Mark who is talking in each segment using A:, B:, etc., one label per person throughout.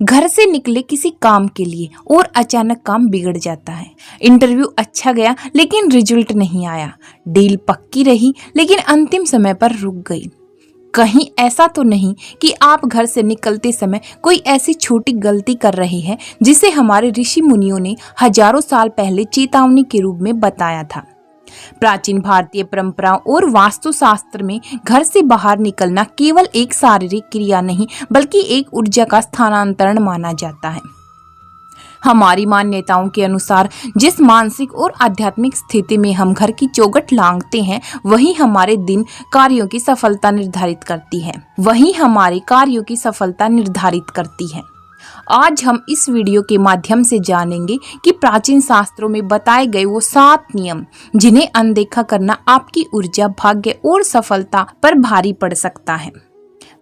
A: घर से निकले किसी काम के लिए और अचानक काम बिगड़ जाता है। इंटरव्यू अच्छा गया लेकिन रिजल्ट नहीं आया। डील पक्की रही लेकिन अंतिम समय पर रुक गई। कहीं ऐसा तो नहीं कि आप घर से निकलते समय कोई ऐसी छोटी गलती कर रहे हैं जिसे हमारे ऋषि मुनियों ने हजारों साल पहले चेतावनी के रूप में बताया था। प्राचीन भारतीय परंपराओं और वास्तुशास्त्र में घर से बाहर निकलना केवल एक शारीरिक क्रिया नहीं बल्कि एक ऊर्जा का स्थानांतरण माना जाता है। हमारी मान्यताओं के अनुसार जिस मानसिक और आध्यात्मिक स्थिति में हम घर की चौखट लांघते हैं वही हमारे दिन कार्यों की सफलता निर्धारित करती है। आज हम इस वीडियो के माध्यम से जानेंगे कि प्राचीन शास्त्रों में बताए गए वो 7 नियम जिन्हें अनदेखा करना आपकी ऊर्जा, भाग्य और सफलता पर भारी पड़ सकता है।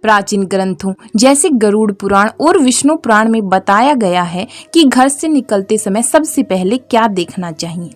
A: प्राचीन ग्रंथों जैसे गरुड़ पुराण और विष्णु पुराण में बताया गया है कि घर से निकलते समय सबसे पहले क्या देखना चाहिए।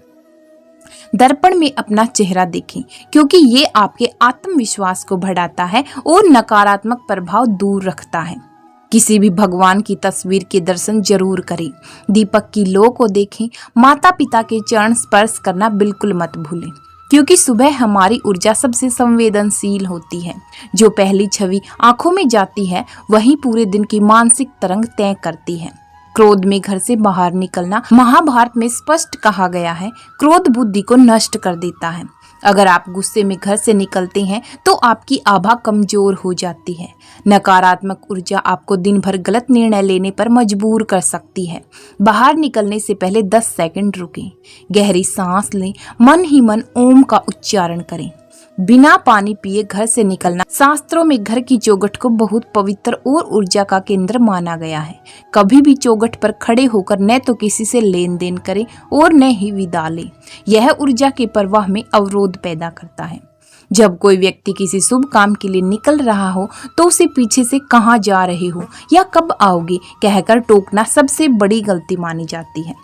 A: दर्पण में अपना चेहरा देखें क्योंकि ये आपके आत्मविश्वास को बढ़ाता है और नकारात्मक प्रभाव दूर रखता है। किसी भी भगवान की तस्वीर के दर्शन जरूर करें। दीपक की लौ को देखें। माता पिता के चरण स्पर्श करना बिल्कुल मत भूलें क्योंकि सुबह हमारी ऊर्जा सबसे संवेदनशील होती है। जो पहली छवि आंखों में जाती है वही पूरे दिन की मानसिक तरंग तय करती है। क्रोध में घर से बाहर निकलना महाभारत में स्पष्ट कहा गया है। क्रोध बुद्धि को नष्ट कर देता है। अगर आप गुस्से में घर से निकलते हैं तो आपकी आभा कमजोर हो जाती है। नकारात्मक ऊर्जा आपको दिन भर गलत निर्णय लेने पर मजबूर कर सकती है। बाहर निकलने से पहले 10 सेकंड रुकें, गहरी सांस लें, मन ही मन ओम का उच्चारण करें। बिना पानी पिए घर से निकलना शास्त्रों में घर की चौखट को बहुत पवित्र और ऊर्जा का केंद्र माना गया है। कभी भी चौखट पर खड़े होकर न तो किसी से लेन देन करें और न ही विदा लें। यह ऊर्जा के प्रवाह में अवरोध पैदा करता है। जब कोई व्यक्ति किसी शुभ काम के लिए निकल रहा हो तो उसे पीछे से कहाँ जा रहे हो या कब आओगे कहकर टोकना सबसे बड़ी गलती मानी जाती है।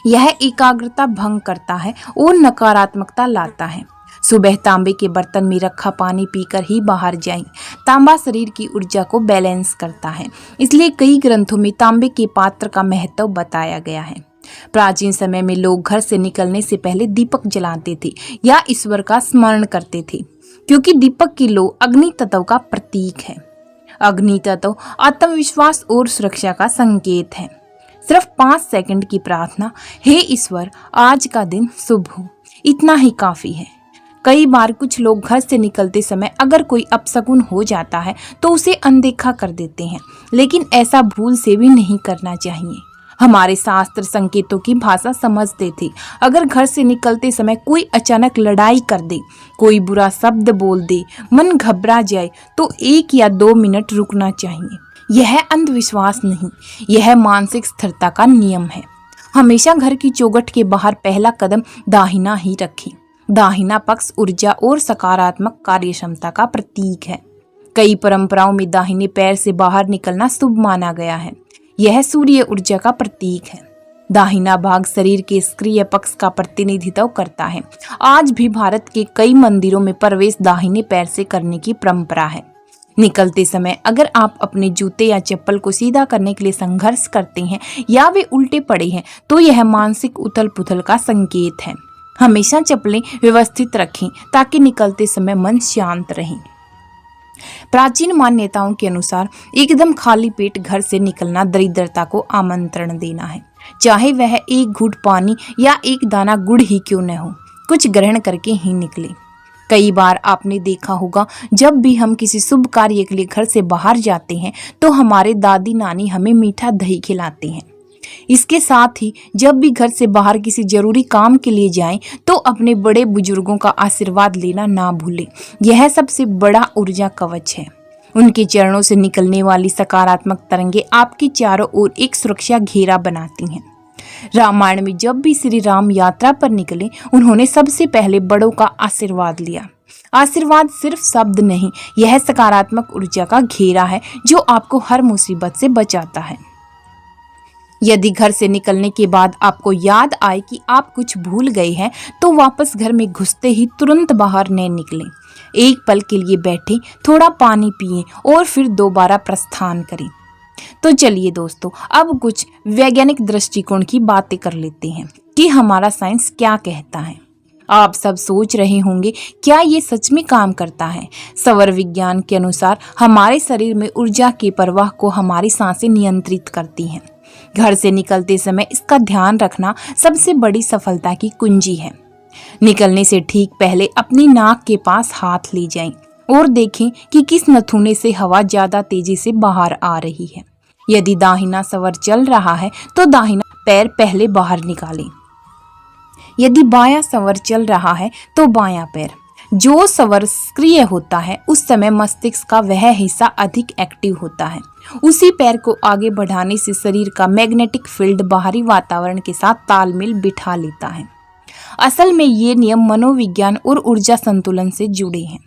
A: यह एकाग्रता भंग करता है और नकारात्मकता लाता है। सुबह तांबे के बर्तन में रखा पानी पीकर ही बाहर जाएं। तांबा शरीर की ऊर्जा को बैलेंस करता है, इसलिए कई ग्रंथों में तांबे के पात्र का महत्व बताया गया है। प्राचीन समय में लोग घर से निकलने से पहले दीपक जलाते थे या ईश्वर का स्मरण करते थे क्योंकि दीपक की लौ अग्नि तत्व का प्रतीक है। अग्नि तत्व आत्मविश्वास और सुरक्षा का संकेत है। सिर्फ 5 सेकंड की प्रार्थना, हे ईश्वर आज का दिन शुभ हो, इतना ही काफी है। कई बार कुछ लोग घर से निकलते समय अगर कोई अपशकुन हो जाता है तो उसे अनदेखा कर देते हैं, लेकिन ऐसा भूल से भी नहीं करना चाहिए। हमारे शास्त्र संकेतों की भाषा समझते थे। अगर घर से निकलते समय कोई अचानक लड़ाई कर दे, कोई बुरा शब्द बोल दे, मन घबरा जाए तो 1 या 2 मिनट रुकना चाहिए। यह अंधविश्वास नहीं, यह मानसिक स्थिरता का नियम है। हमेशा घर की चौखट के बाहर पहला कदम दाहिना ही रखें। दाहिना पक्ष ऊर्जा और सकारात्मक कार्यक्षमता का प्रतीक है। कई परंपराओं में दाहिने पैर से बाहर निकलना शुभ माना गया है। यह सूर्य ऊर्जा का प्रतीक है। दाहिना भाग शरीर के सक्रिय पक्ष का प्रतिनिधित्व करता है। आज भी भारत के कई मंदिरों में प्रवेश दाहिने पैर से करने की परंपरा है। निकलते समय अगर आप अपने जूते या चप्पल को सीधा करने के लिए संघर्ष करते हैं या वे उल्टे पड़े हैं तो यह मानसिक उथल पुथल का संकेत है। हमेशा चप्पलें व्यवस्थित रखें ताकि निकलते समय मन शांत रहे। प्राचीन मान्यताओं के अनुसार एकदम खाली पेट घर से निकलना दरिद्रता को आमंत्रण देना है। चाहे वह एक घूंट पानी या एक दाना गुड़ ही क्यों न हो, कुछ ग्रहण करके ही निकले। कई बार आपने देखा होगा जब भी हम किसी शुभ कार्य के लिए घर से बाहर जाते हैं तो हमारे दादी नानी हमें मीठा दही खिलाते हैं। इसके साथ ही जब भी घर से बाहर किसी जरूरी काम के लिए जाएं तो अपने बड़े बुजुर्गों का आशीर्वाद लेना ना भूलें। यह सबसे बड़ा ऊर्जा कवच है। उनके चरणों से निकलने वाली सकारात्मक तरंगें आपके चारों ओर एक सुरक्षा घेरा बनाती हैं। रामायण में जब भी श्री राम यात्रा पर निकले उन्होंने सबसे पहले बड़ों का आशीर्वाद लिया। आशीर्वाद सिर्फ शब्द नहीं, यह सकारात्मक ऊर्जा का घेरा है जो आपको हर मुसीबत से बचाता है। यदि घर से निकलने के बाद आपको याद आए कि आप कुछ भूल गए हैं तो वापस घर में घुसते ही तुरंत बाहर न निकलें। एक पल के लिए बैठें, थोड़ा पानी पिएं और फिर दोबारा प्रस्थान करें। तो चलिए दोस्तों, अब कुछ वैज्ञानिक दृष्टिकोण की बातें कर लेते हैं कि हमारा साइंस क्या कहता है। आप सब सोच रहे होंगे, क्या ये सच में काम करता है? सौर विज्ञान के अनुसार हमारे शरीर में ऊर्जा के प्रवाह को हमारी सांसें नियंत्रित करती हैं। घर से निकलते समय इसका ध्यान रखना सबसे बड़ी सफलता की कुंजी है। निकलने से ठीक पहले अपनी नाक के पास हाथ ले जाएं और देखें कि किस नथुने से हवा ज्यादा तेजी से बाहर आ रही है। यदि दाहिना स्वर चल रहा है तो दाहिना पैर पहले बाहर निकालें। यदि बायां स्वर चल रहा है तो बायां पैर। जो स्वर सक्रिय होता है उस समय मस्तिष्क का वह हिस्सा अधिक एक्टिव होता है। उसी पैर को आगे बढ़ाने से शरीर का मैग्नेटिक फील्ड बाहरी वातावरण के साथ तालमेल बिठा लेता है। असल में ये नियम मनोविज्ञान और ऊर्जा संतुलन से जुड़े हैं।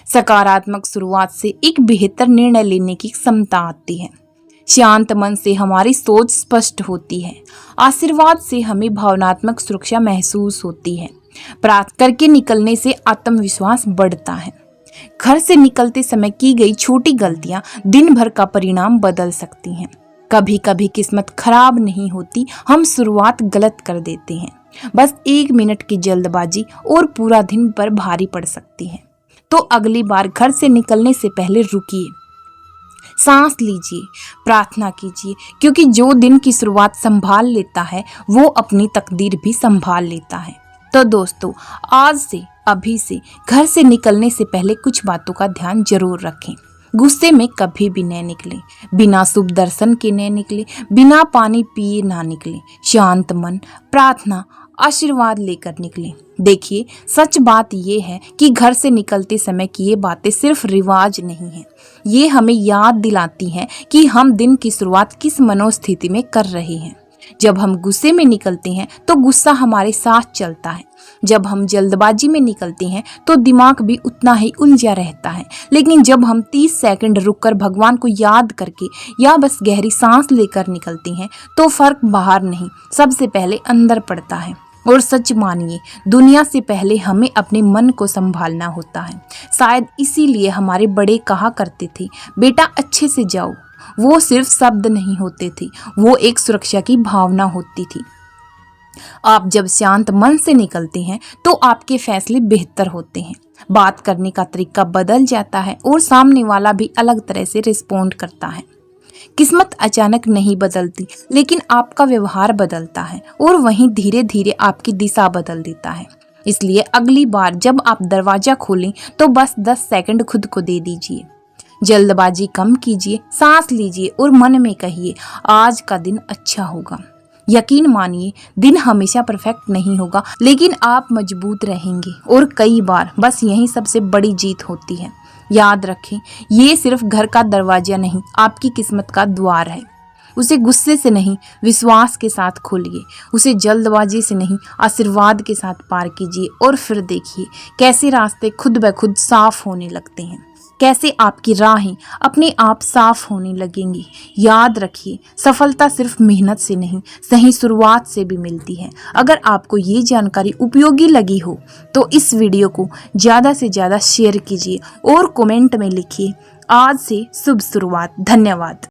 A: सकारात्मक शुरुआत से एक बेहतर निर्णय लेने की क्षमता आती है। शांत मन से हमारी सोच स्पष्ट होती है। आशीर्वाद से हमें भावनात्मक सुरक्षा महसूस होती है। प्रार्थना करके निकलने से आत्मविश्वास बढ़ता है। घर से निकलते समय की गई छोटी गलतियां दिन भर का परिणाम बदल सकती हैं। कभी कभी किस्मत खराब नहीं होती, हम शुरुआत गलत कर देते हैं। बस 1 मिनट की जल्दबाजी और पूरा दिन पर भारी पड़ सकती है। तो अगली बार घर से निकलने से पहले रुकिए, सांस लीजिए, प्रार्थना कीजिए, क्योंकि जो दिन की शुरुआत संभाल लेता है वो अपनी तकदीर भी संभाल लेता है। तो दोस्तों, आज से अभी से घर से निकलने से पहले कुछ बातों का ध्यान जरूर रखें। गुस्से में कभी भी न निकलें, बिना शुभ दर्शन के न निकलें, बिना पानी पिए ना निकलें, शांत मन, प्रार्थना, आशीर्वाद लेकर निकलें। देखिए, सच बात यह है कि घर से निकलते समय की ये बातें सिर्फ रिवाज नहीं है, ये हमें याद दिलाती हैं कि हम दिन की शुरुआत किस मनोस्थिति में कर रहे हैं। जब हम गुस्से में निकलते हैं तो गुस्सा हमारे साथ चलता है। जब हम जल्दबाजी में निकलते हैं तो दिमाग भी उतना ही उलझा रहता है। लेकिन जब हम 30 सेकंड रुककर भगवान को याद करके या बस गहरी सांस लेकर निकलते हैं तो फर्क बाहर नहीं, सबसे पहले अंदर पड़ता है। और सच मानिए, दुनिया से पहले हमें अपने मन को संभालना होता है। शायद इसीलिए हमारे बड़े कहा करते थे, बेटा अच्छे से जाओ। वो सिर्फ शब्द नहीं होते थे, वो एक सुरक्षा की भावना होती थी। आप जब शांत मन से निकलते हैं तो आपके फैसले बेहतर होते हैं, बात करने का तरीका बदल जाता है और सामने वाला भी अलग तरह से रिस्पॉन्ड करता है। किस्मत अचानक नहीं बदलती, लेकिन आपका व्यवहार बदलता है और वहीं धीरे धीरे आपकी दिशा बदल देता है। इसलिए अगली बार जब आप दरवाजा खोलें तो बस 10 सेकंड खुद को दे दीजिए। जल्दबाजी कम कीजिए, सांस लीजिए और मन में कहिए, आज का दिन अच्छा होगा। यकीन मानिए, दिन हमेशा परफेक्ट नहीं होगा, लेकिन आप मजबूत रहेंगे। और कई बार बस यही सबसे बड़ी जीत होती है। याद रखें, ये सिर्फ घर का दरवाजा नहीं, आपकी किस्मत का द्वार है। उसे गुस्से से नहीं, विश्वास के साथ खोलिए। उसे जल्दबाजी से नहीं, आशीर्वाद के साथ पार कीजिए। और फिर देखिए कैसे रास्ते खुद ब खुद साफ होने लगते हैं, कैसे आपकी राहें अपने आप साफ होने लगेंगी। याद रखिए, सफलता सिर्फ मेहनत से नहीं, सही शुरुआत से भी मिलती है। अगर आपको ये जानकारी उपयोगी लगी हो तो इस वीडियो को ज़्यादा से ज़्यादा शेयर कीजिए और कमेंट में लिखिए, आज से शुभ शुरुआत। धन्यवाद।